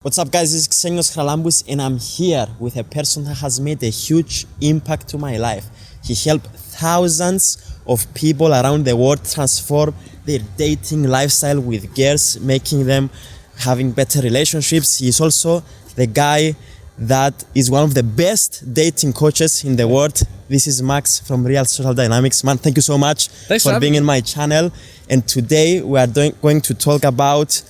What's up guys, this is Xenios and I'm here with a person that has made a huge impact to my life. He helped thousands of people around the world transform their dating lifestyle with girls, making them having better relationships. He's also the guy that is one of the best dating coaches in the world. This is Max from Real Social Dynamics. Man, thank you so much for being in my channel. And today we are going to talk about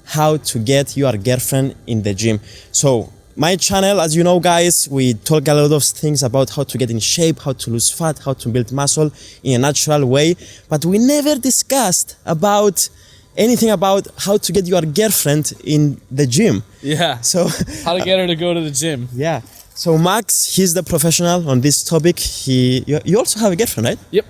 how to get your girlfriend in the gym. So my channel, as you know guys, we talk a lot of things about how to get in shape, how to lose fat, how to build muscle in a natural way, but we never discussed about anything about how to get your girlfriend in the gym. Yeah. So how to get her to go to the gym. Yeah. So Max, he's the professional on this topic. You also have a girlfriend, right? Yep.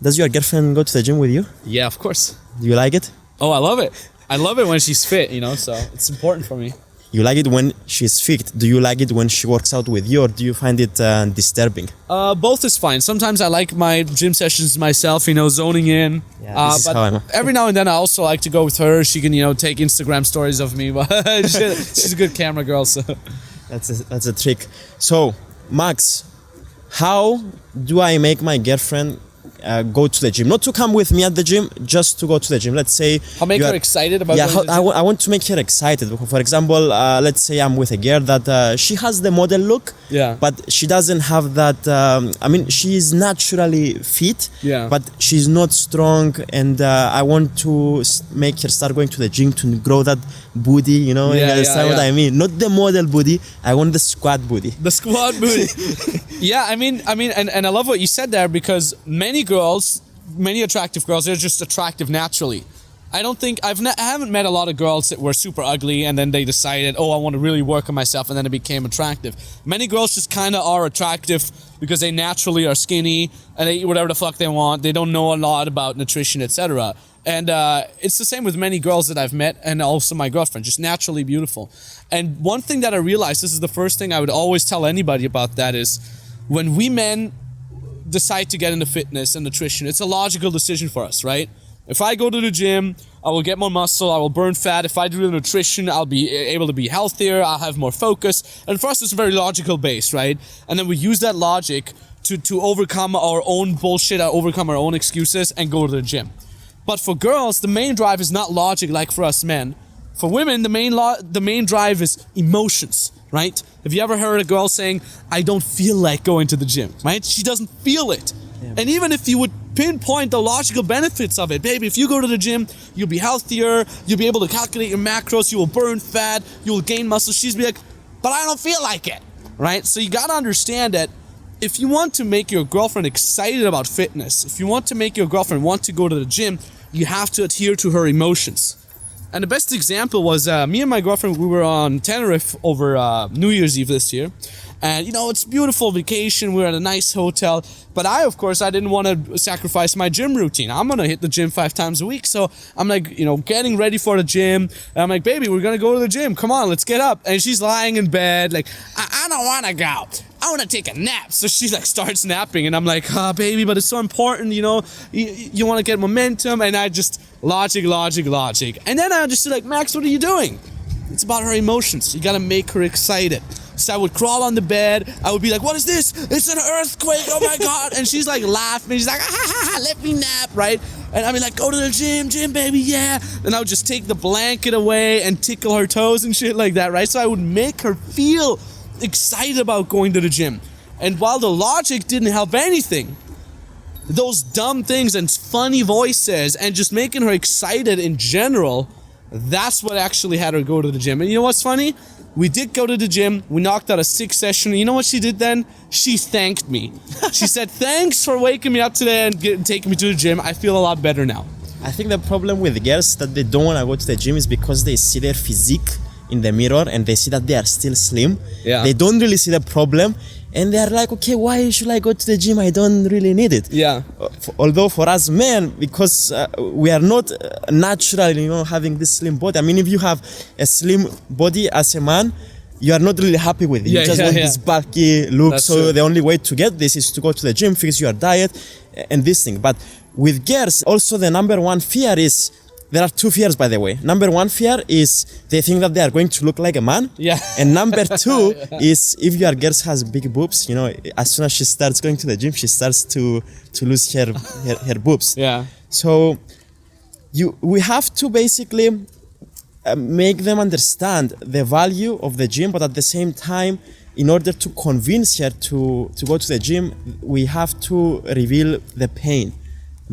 Does your girlfriend go to the gym with you? Yeah, of course. Do you like it? Oh, I love it. I love it when she's fit, so it's important for me. You like it when she's fit. Do you like it when she works out with you, or do you find it disturbing? Both is fine. Sometimes I like my gym sessions myself, zoning in. Yeah, this is but how I'm. Every now and then I also like to go with her. She can, take Instagram stories of me. She's a good camera girl, so. That's a trick. So, Max, how do I make my girlfriend go to the gym? Not to come with me at the gym, just to go to the gym. Let's say I'll make her excited about going to the gym. I want to make her excited. For example, let's say I'm with a girl that she has the model look, but she doesn't have that. She is naturally fit, but she's not strong, and I want to make her start going to the gym to grow that booty. You understand what I mean? Not the model booty. I want the squat booty. The squat booty. Yeah, I mean, and I love what you said there, because many attractive girls, they're just attractive naturally. I haven't met a lot of girls that were super ugly and then they decided, I want to really work on myself, and then it became attractive. Many girls just kind of are attractive because they naturally are skinny and they eat whatever the fuck they want. They don't know a lot about nutrition, etc. And it's the same with many girls that I've met, and also my girlfriend, just naturally beautiful. And one thing that I realized, this is the first thing I would always tell anybody about that, is when we men decide to get into fitness and nutrition, it's a logical decision for us, right? If I go to the gym, I will get more muscle, I will burn fat. If I do the nutrition, I'll be able to be healthier, I'll have more focus. And for us, it's a very logical base, right? And then we use that logic to overcome our own bullshit, overcome our own excuses, and go to the gym. But for girls, the main drive is not logic like for us men. For women, the main drive is emotions, right? Have you ever heard a girl saying, I don't feel like going to the gym, right? She doesn't feel it. Yeah. And even if you would pinpoint the logical benefits of it, baby, if you go to the gym, you'll be healthier, you'll be able to calculate your macros, you will burn fat, you will gain muscle. She's be like, but I don't feel like it, right? So you gotta understand that if you want to make your girlfriend excited about fitness, if you want to make your girlfriend want to go to the gym, you have to adhere to her emotions. And the best example was me and my girlfriend, we were on Tenerife over New Year's Eve this year. And, it's a beautiful vacation. We were at a nice hotel. But of course, I didn't want to sacrifice my gym routine. I'm going to hit the gym 5 times a week. So I'm like, getting ready for the gym. And I'm like, baby, we're going to go to the gym. Come on, let's get up. And she's lying in bed like, I don't want to go. I want to take a nap. So she starts napping. And I'm like, baby, but it's so important, you want to get momentum. And I just, logic. And then I just like, Max, what are you doing? It's about her emotions. You got to make her excited. So I would crawl on the bed. I would be like, what is this? It's an earthquake. Oh my God. And she's like laughing. She's like, let me nap, right? And I'd be like, go to the gym, baby, yeah. Then I would just take the blanket away and tickle her toes and shit like that, right? So I would make her feel excited about going to the gym. And while the logic didn't help anything, those dumb things and funny voices and just making her excited in general, that's what actually had her go to the gym. And you know what's funny? We did go to the gym. We knocked out a 6 session. You know what she did then? She thanked me. She said, thanks for waking me up today and taking me to the gym. I feel a lot better now. I think the problem with girls that they don't want to go to the gym is because they see their physique in the mirror and they see that they are still slim. Yeah. They don't really see the problem. And they're like, okay, why should I go to the gym? I don't really need it. Yeah. Although for us men, because we are not naturally, having this slim body. I mean, if you have a slim body as a man, you are not really happy with it. You just want this bulky look. That's true. The only way to get this is to go to the gym, fix your diet, and this thing. But with girls, also the number one fear is there are two fears, by the way. Number one fear is they think that they are going to look like a man. Yeah. And number two is if your girl has big boobs, you know, as soon as she starts going to the gym, she starts to lose her boobs. Yeah. So we have to basically make them understand the value of the gym, but at the same time, in order to convince her to go to the gym, we have to reveal the pain.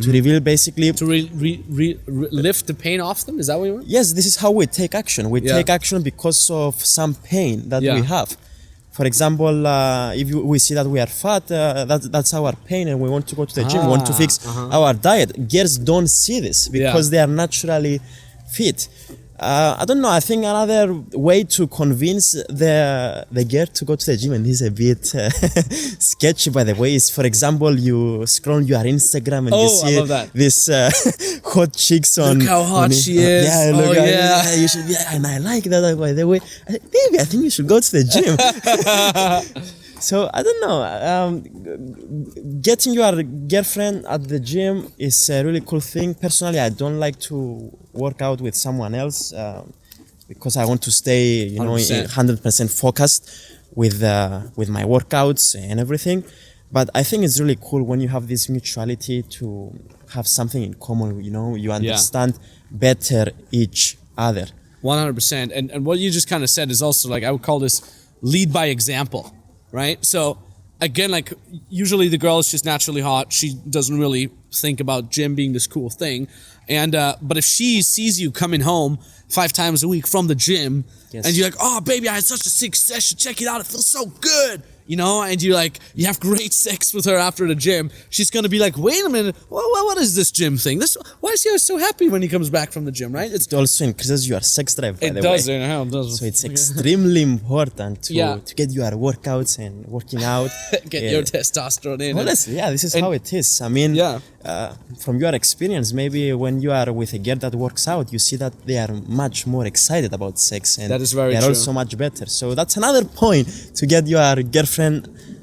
To reveal basically... To lift the pain off them? Is that what you want? Yes, this is how we take action. We take action because of some pain that we have. For example, if we see that we are fat, that's our pain and we want to go to the gym, we want to fix our diet. Girls don't see this because they are naturally fit. I don't know, I think another way to convince the girl to go to the gym, and this is a bit sketchy by the way, is for example, you scroll your Instagram and you see this hot chicks on... Look how hot she is. Yeah, look you should, and I like that by the way. Baby, I think you should go to the gym. So I don't know, getting your girlfriend at the gym is a really cool thing. Personally, I don't like to work out with someone else because I want to stay, 100% focused with my workouts and everything. But I think it's really cool when you have this mutuality to have something in common. You understand better each other. 100%. And what you just kind of said is also like, I would call this lead by example. Right? So again, like usually the girl is just naturally hot. She doesn't really think about gym being this cool thing. And but if she sees you coming home 5 times a week from the gym and you're like, oh baby, I had such a sick session, check it out, it feels so good. And you have great sex with her after the gym, she's gonna be like, wait a minute, what is this gym thing? Why is he so happy when he comes back from the gym, right? It also increases your sex drive, by the way. It does. So it's extremely important to get your workouts and working out. Get your testosterone in. Honestly, this is how it is. I mean, from your experience, maybe when you are with a girl that works out, you see that they are much more excited about sex, and that is very they're true. Also much better. So that's another point to get your girlfriend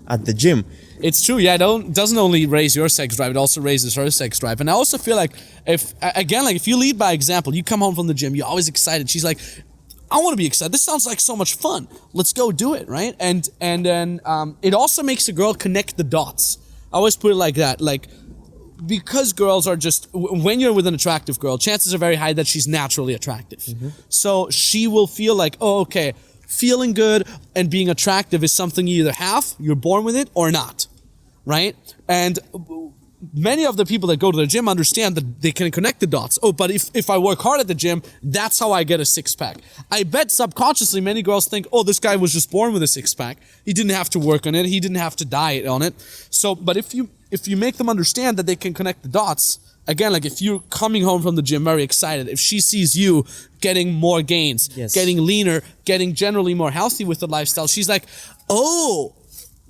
at the gym. It's true, it doesn't only raise your sex drive, it also raises her sex drive. And I also feel like if you lead by example, you come home from the gym, you're always excited. She's like, I want to be excited. This sounds like so much fun. Let's go do it, right? And then it also makes a girl connect the dots. I always put it like that, because girls are just, when you're with an attractive girl, chances are very high that she's naturally attractive. Mm-hmm. So she will feel like, oh, okay, feeling good and being attractive is something you either have, you're born with it, or not, right? And many of the people that go to the gym understand that they can connect the dots. Oh, but if I work hard at the gym, that's how I get a six-pack. I bet subconsciously many girls think, oh, this guy was just born with a six-pack. He didn't have to work on it. He didn't have to diet on it. So, but if you make them understand that they can connect the dots, again, like if you're coming home from the gym very excited, if she sees you getting more gains, getting leaner, getting generally more healthy with the lifestyle, she's like, oh,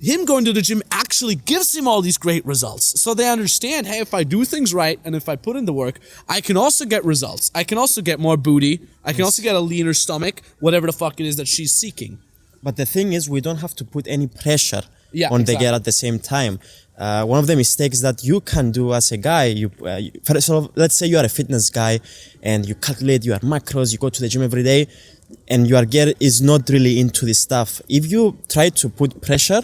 him going to the gym actually gives him all these great results. So they understand, hey, if I do things right and if I put in the work, I can also get results. I can also get more booty. I can also get a leaner stomach, whatever the fuck it is that she's seeking. But the thing is, we don't have to put any pressure on the girl at the same time. One of the mistakes that you can do as a guy, first of all, let's say you are a fitness guy and you calculate your macros, you go to the gym every day, and your girl is not really into this stuff. If you try to put pressure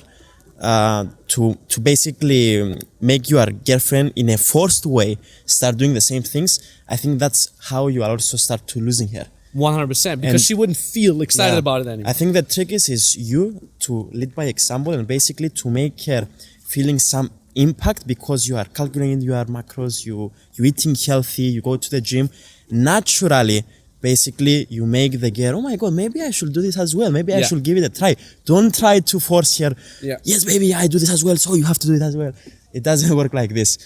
to basically make your girlfriend in a forced way start doing the same things, I think that's how you will also start to losing her. 100%, because she wouldn't feel excited about it anymore. I think the trick is you to lead by example and basically to make her feeling some impact because you are calculating your macros, you eating healthy, you go to the gym. Naturally, basically, you make the girl, oh my God, maybe I should do this as well. Maybe I should give it a try. Don't try to force her, yes, baby, I do this as well, so you have to do it as well. It doesn't work like this.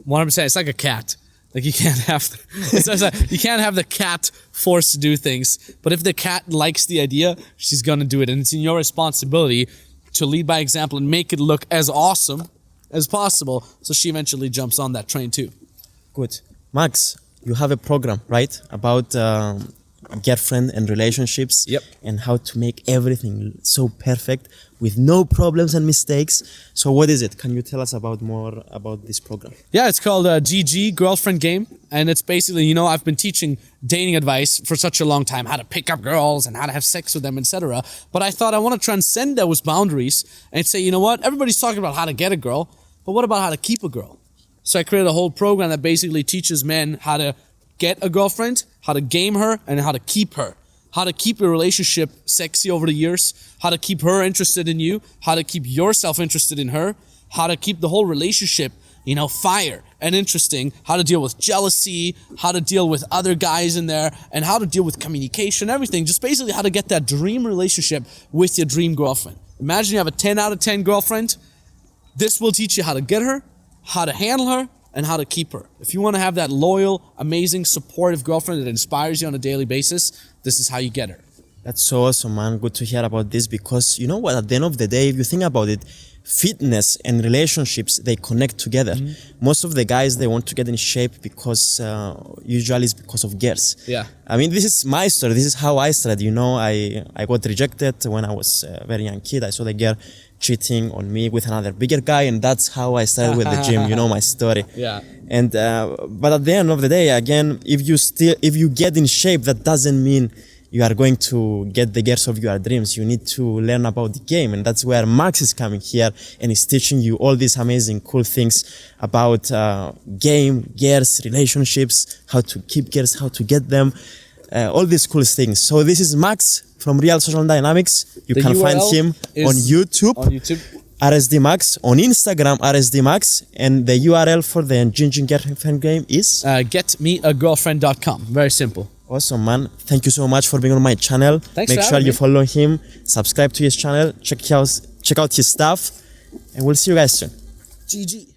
100%, it's like a cat. Like you can't have the cat forced to do things. But if the cat likes the idea, she's gonna do it. And it's in your responsibility to lead by example and make it look as awesome as possible so she eventually jumps on that train too. Good. Max, you have a program, right? About girlfriend and relationships. Yep. And how to make everything so perfect with no problems and mistakes. So what is it? Can you tell us more about this program? Yeah, it's called GG, Girlfriend Game. And it's basically, you know, I've been teaching dating advice for such a long time, how to pick up girls and how to have sex with them, etc. But I thought I want to transcend those boundaries and say, you know what? Everybody's talking about how to get a girl, but what about how to keep a girl? So I created a whole program that basically teaches men how to get a girlfriend, how to game her, and how to keep her. How to keep your relationship sexy over the years, how to keep her interested in you, how to keep yourself interested in her, how to keep the whole relationship, you know, fire and interesting, how to deal with jealousy, how to deal with other guys in there, and how to deal with communication, everything. Just basically how to get that dream relationship with your dream girlfriend. Imagine you have a 10 out of 10 girlfriend. This will teach you how to get her, how to handle her, and how to keep her. If you want to have that loyal, amazing, supportive girlfriend that inspires you on a daily basis, this is how you get her. That's so awesome, man. Good to hear about this, because you know what, at the end of the day, if you think about it, fitness and relationships, they connect together. Most of the guys, they want to get in shape because usually it's because of girls. Yeah. I mean, this is my story. This is how I started. You know, I got rejected when I was a very young kid. I saw the girl cheating on me with another bigger guy, and that's how I started with the gym. You know my story. Yeah. And but at the end of the day, again, if you get in shape, that doesn't mean you are going to get the girls of your dreams. You need to learn about the game, and that's where Max is coming here and is teaching you all these amazing, cool things about game, girls, relationships, how to keep girls, how to get them, all these cool things. So this is Max from Real Social Dynamics. You can find him on YouTube. RSDMax, on Instagram, RSDMax, and the URL for the Gingin Girlfriend game is getmeagirlfriend.com. Very simple. Awesome, man. Thank you so much for being on my channel. Thanks. Make sure you follow him, subscribe to his channel, check out his stuff, and we'll see you guys soon. GG.